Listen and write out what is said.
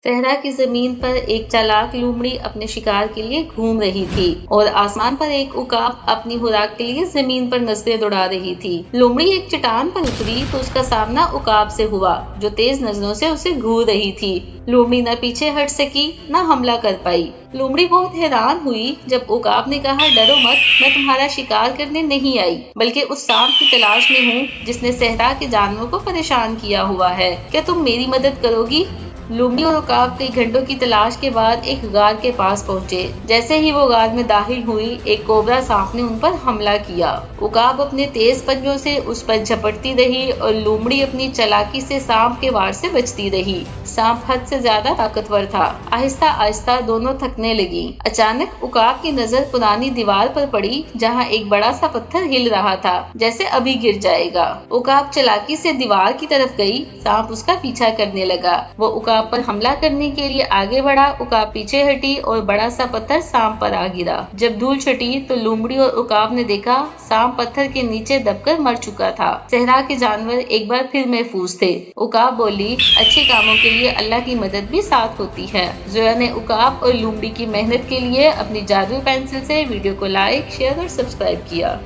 صحرا کی زمین پر ایک چالاک لومڑی اپنے شکار کے لیے گھوم رہی تھی اور آسمان پر ایک عقاب اپنی خوراک کے لیے زمین پر نظریں دوڑا رہی تھی۔ لومڑی ایک چٹان پر اتری تو اس کا سامنا عقاب سے ہوا جو تیز نظروں سے اسے گھور رہی تھی۔ لومڑی نہ پیچھے ہٹ سکی نہ حملہ کر پائی۔ لومڑی بہت حیران ہوئی جب عقاب نے کہا، ڈرو مت، میں تمہارا شکار کرنے نہیں آئی بلکہ اس سانپ کی تلاش میں ہوں جس نے صحرا کے جانوروں کو پریشان کیا ہوا ہے۔ کیا تم میری مدد کرو گی؟ لومڑی اور عقاب کئی گھنٹوں کی تلاش کے بعد ایک غار کے پاس پہنچے۔ جیسے ہی وہ غار میں داخل ہوئی، ایک کوبرا سانپ نے ان پر حملہ کیا۔ عقاب اپنے تیز پنجوں سے اس پر جھپٹتی رہی اور لومڑی اپنی چالاکی سے سانپ کے وار سے بچتی رہی۔ سانپ حد سے زیادہ طاقتور تھا۔ آہستہ آہستہ دونوں تھکنے لگی۔ اچانک عقاب کی نظر پرانی دیوار پر پڑی جہاں ایک بڑا سا پتھر ہل رہا تھا جیسے ابھی گر جائے گا۔ عقاب چالاکی سے دیوار کی طرف گئی، سانپ اس کا پیچھا کرنے لگا۔ وہ عقاب پر حملہ کرنے کے لیے آگے بڑھا، عقاب پیچھے ہٹی اور بڑا سا پتھر سانپ پر آ گرا۔ جب دھول چھٹی تو لومڑی اور عقاب نے دیکھا سانپ پتھر کے نیچے دب کر مر چکا تھا۔ صحرا کے جانور ایک بار پھر محفوظ تھے۔ عقاب بولی، اچھے کاموں کے لیے اللہ کی مدد بھی ساتھ ہوتی ہے۔ زویا نے عقاب اور لومڑی کی محنت کے لیے اپنی جادوئی پینسل سے ویڈیو کو لائک، شیئر اور سبسکرائب کیا۔